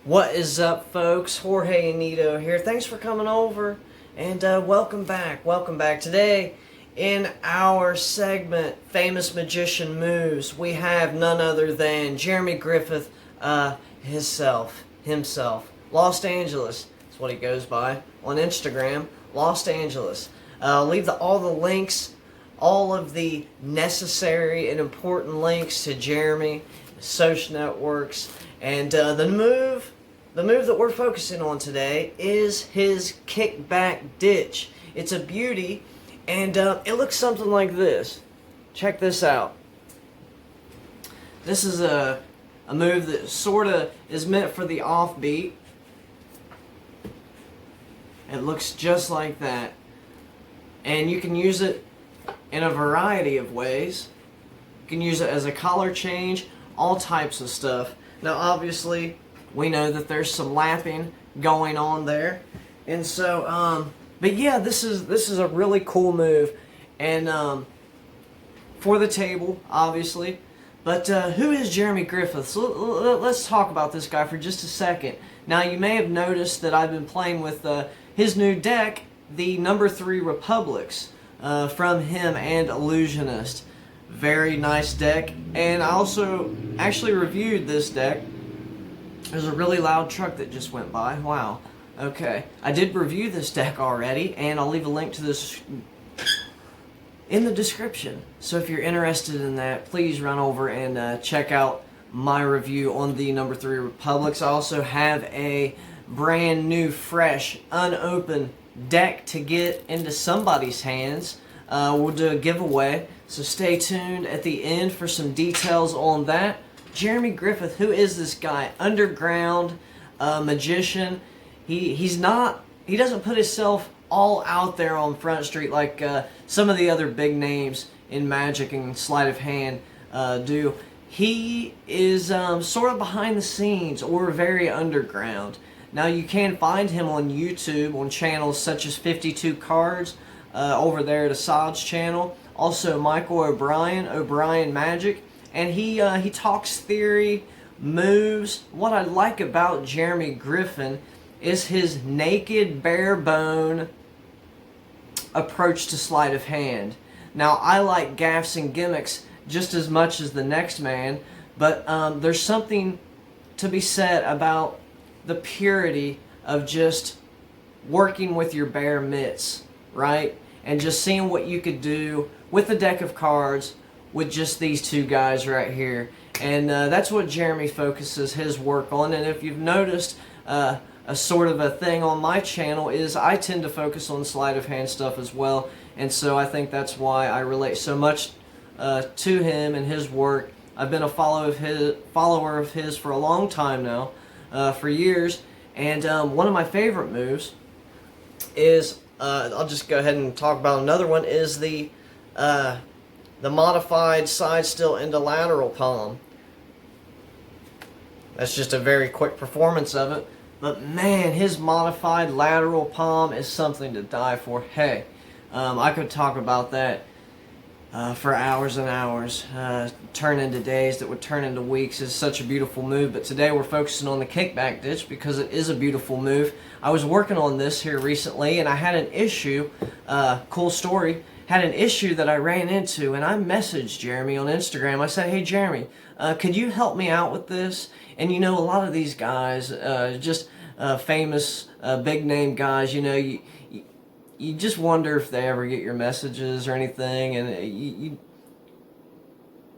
What is up, folks? Jorge and Nito here. Thanks for coming over, and welcome back. Welcome back. Today, in our segment, Famous Magician Moves, we have none other than Jeremy Griffith himself. Los Angelus, that's what he goes by on Instagram, Los Angelus. I'll leave all the links, all of the necessary and important links to Jeremy, social networks, and the move that we're focusing on today is his kickback ditch. It's a beauty, and it looks something like this. Check this out. This is a move that sort of is meant for the offbeat. It looks just like that. And you can use it in a variety of ways. You can use it as a color change, all types of stuff. Now, obviously, we know that there's some lapping going on there, and so, but yeah, this is a really cool move, and for the table, obviously. But who is Jeremy Griffith? So let's talk about this guy for just a second. Now, you may have noticed that I've been playing with his new deck, the No3 Republics, from him and Illusionist. Very nice deck, and I also actually reviewed this deck. There's a really loud truck that just went by. Wow. Okay. I did review this deck already, and I'll leave a link to this in the description. So if you're interested in that, please run over and check out my review on the No3 Republics. I also have a brand new, fresh, unopened deck to get into somebody's hands. We'll do a giveaway, so stay tuned at the end for some details on that. Jeremy Griffith, who is this guy? Underground magician. He doesn't put himself all out there on Front Street like some of the other big names in magic and sleight of hand do. He is sort of behind the scenes or very underground. Now, you can find him on YouTube on channels such as 52 Cards over there at Assad's channel. Also, Michael O'Brien Magic. And he talks theory, moves. What I like about Jeremy Griffin is his naked, bare bone approach to sleight of hand. Now, I like gaffes and gimmicks just as much as the next man, but there's something to be said about the purity of just working with your bare mitts, right? And just seeing what you could do with a deck of cards with just these two guys right here. And that's what Jeremy focuses his work on. And if you've noticed, a sort of a thing on my channel is I tend to focus on sleight of hand stuff as well. And so I think that's why I relate so much to him and his work. I've been a follower of his for a long time now, for years. And one of my favorite moves is, I'll just go ahead and talk about another one, is the modified side still into lateral palm. That's just a very quick performance of it. But man, his modified lateral palm is something to die for. Hey, I could talk about that for hours and hours. Turn into days that would turn into weeks. It's such a beautiful move. But today we're focusing on the kickback ditch because it is a beautiful move. I was working on this here recently and I had an issue. Cool story. Had an issue that I ran into, and I messaged Jeremy on Instagram. I said, hey Jeremy, could you help me out with this? And you know, a lot of these guys, just famous big name guys, you know, you just wonder if they ever get your messages or anything. And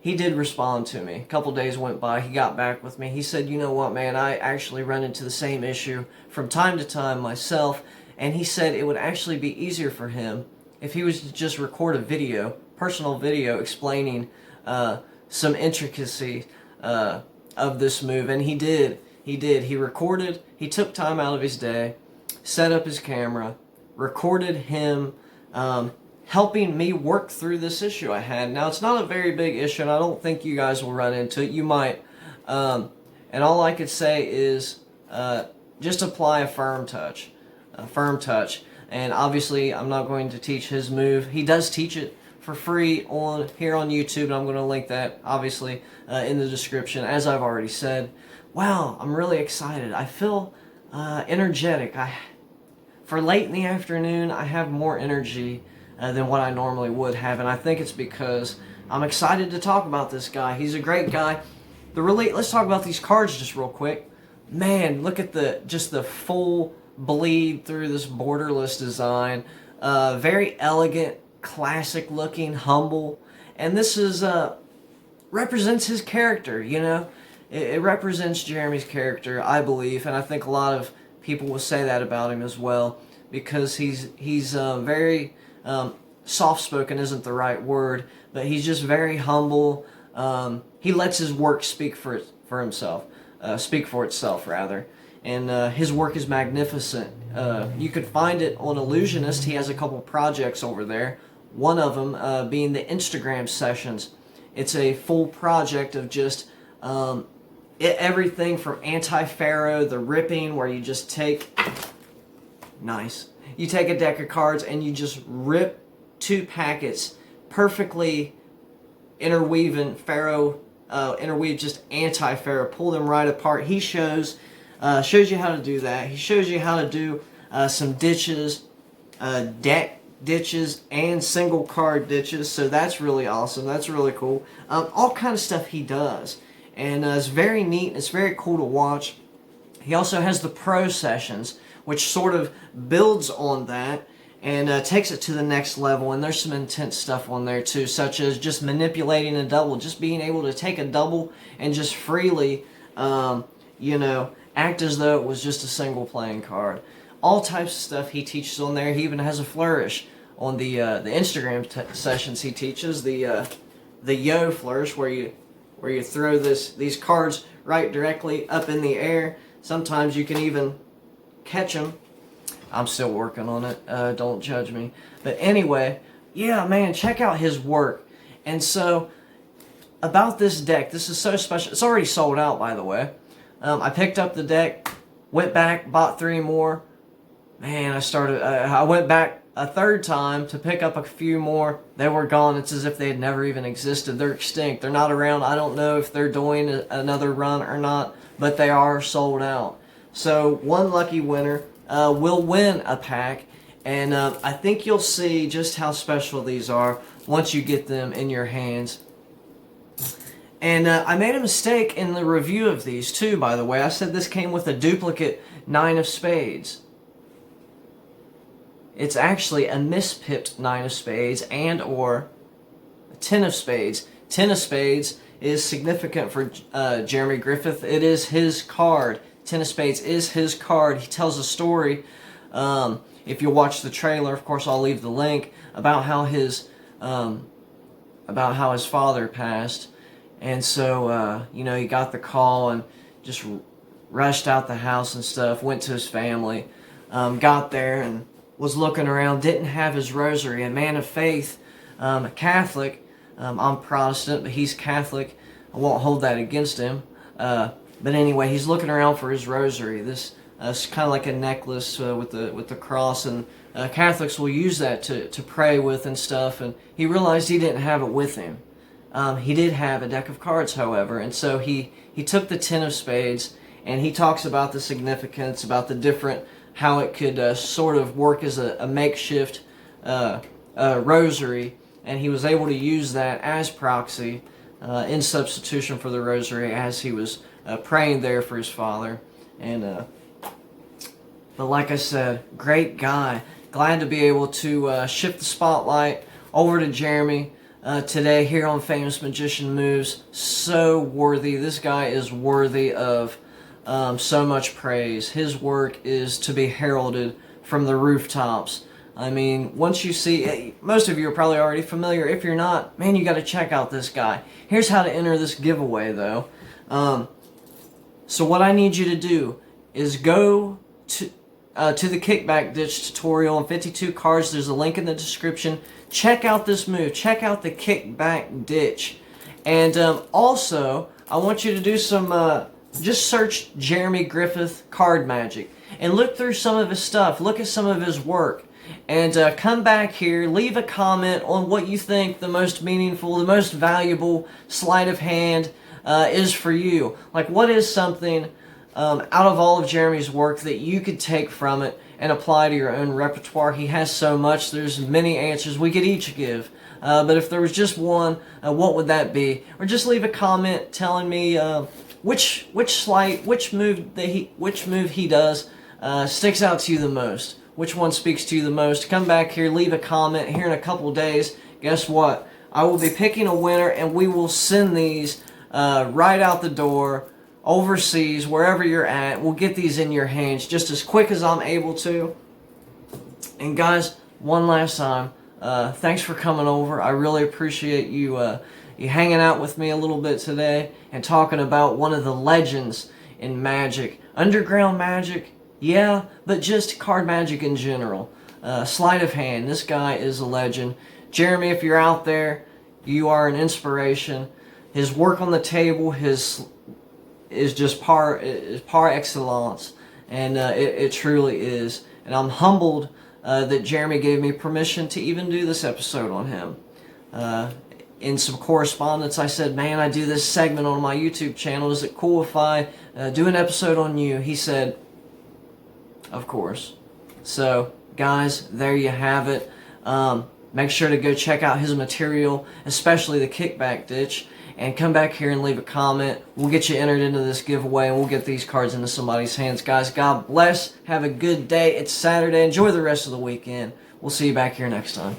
he did respond to me. A couple days went by, he got back with me. He said, you know what, man, I actually run into the same issue from time to time myself. And he said it would actually be easier for him if he was to just record a video, personal video, explaining some intricacy of this move. And he did. He recorded, he took time out of his day, set up his camera, recorded him helping me work through this issue I had. Now, it's not a very big issue, and I don't think you guys will run into it. You might. And all I could say is just apply a firm touch. A firm touch. And obviously, I'm not going to teach his move. He does teach it for free here on YouTube, and I'm going to link that, obviously, in the description, as I've already said. Wow, I'm really excited. I feel energetic. For late in the afternoon, I have more energy than what I normally would have, and I think it's because I'm excited to talk about this guy. He's a great guy. Let's talk about these cards just real quick. Man, look at the full bleed through this borderless design. Very elegant, classic looking, humble, and this is represents his character. You know, it represents Jeremy's character, I believe, and I think a lot of people will say that about him as well, because he's very soft-spoken isn't the right word, but he's just very humble. He lets his work speak for himself, speak for itself rather, and his work is magnificent. You could find it on Illusionist. He has a couple projects over there. One of them being the Instagram sessions. It's a full project of just everything from anti-pharaoh, the ripping, where you just take, nice, you take a deck of cards and you just rip 2 packets, perfectly interweaving pharaoh, interweave just anti-pharaoh, pull them right apart. He shows you how to do that. He shows you how to do some ditches, deck ditches, and single card ditches, so that's really awesome. That's really cool. All kind of stuff he does. And it's very neat. It's very cool to watch. He also has the pro sessions, which sort of builds on that and takes it to the next level. And there's some intense stuff on there too, such as just manipulating a double, just being able to take a double and just freely, you know, act as though it was just a single playing card. All types of stuff he teaches on there. He even has a flourish on the Instagram sessions. He teaches the yo flourish, where you throw these cards right directly up in the air. Sometimes you can even catch them. I'm still working on it. Don't judge me. But anyway, yeah, man, check out his work. And so, about this deck, this is so special. It's already sold out, by the way. I picked up the deck, went back, bought 3 more. Man, I went back a 3rd time to pick up a few more. They were gone. It's as if they had never even existed. They're extinct. They're not around. I don't know if they're doing another run or not, but they are sold out. So one lucky winner will win a pack, and I think you'll see just how special these are once you get them in your hands. And I made a mistake in the review of these too, by the way. I said this came with a duplicate 9 of spades. It's actually a mispipped 9 of spades and or a 10 of spades. 10 of spades is significant for Jeremy Griffith. It is his card. 10 of spades is his card. He tells a story, if you watch the trailer, of course I'll leave the link, about how his father passed. And so, you know, he got the call and just rushed out the house and stuff, went to his family, got there and was looking around, didn't have his rosary. A man of faith, a Catholic. I'm Protestant, but he's Catholic. I won't hold that against him. But anyway, he's looking around for his rosary. This is kind of like a necklace with the cross, and Catholics will use that to pray with and stuff. And he realized he didn't have it with him. He did have a deck of cards, however, and so he took the 10 of spades, and he talks about the significance, about the different, how it could sort of work as a makeshift rosary, and he was able to use that as proxy in substitution for the rosary as he was praying there for his father. And but like I said, great guy. Glad to be able to shift the spotlight over to Jeremy today here on Famous Magician Moves. So worthy. This guy is worthy of so much praise. His work is to be heralded from the rooftops I mean, once you see, most of you are probably already familiar. If you're not, man, you got to check out this guy. Here's how to enter this giveaway, though. So what I need you to do is go to the Kickback ditch tutorial on 52 cards. There's a link in the description. Check out this move. Check out the Kickback ditch. And also, I want you to do some, just search Jeremy Griffith card magic and look through some of his stuff. Look at some of his work. And come back here, leave a comment on what you think the most meaningful, the most valuable sleight of hand is for you. Like, what is something out of all of Jeremy's work that you could take from it and apply to your own repertoire? He has so much. There's many answers we could each give. But if there was just one, what would that be? Or just leave a comment telling me which sleight, which move he does sticks out to you the most. Which one speaks to you the most? Come back here, leave a comment here in a couple days. Guess what? I will be picking a winner, and we will send these right out the door, overseas, wherever you're at. We'll get these in your hands just as quick as I'm able to. And guys, one last time, thanks for coming over. I really appreciate you hanging out with me a little bit today and talking about one of the legends in magic. Underground magic, yeah, but just card magic in general. Sleight of hand, this guy is a legend. Jeremy, if you're out there, you are an inspiration. His work on the table is just par excellence, and it truly is. And I'm humbled that Jeremy gave me permission to even do this episode on him. In some correspondence, I said, man, I do this segment on my YouTube channel. Is it cool if I do an episode on you? He said, of course. So, guys, there you have it. Make sure to go check out his material, especially the Kickback ditch, and come back here and leave a comment. We'll get you entered into this giveaway, and we'll get these cards into somebody's hands. Guys, God bless. Have a good day. It's Saturday. Enjoy the rest of the weekend. We'll see you back here next time.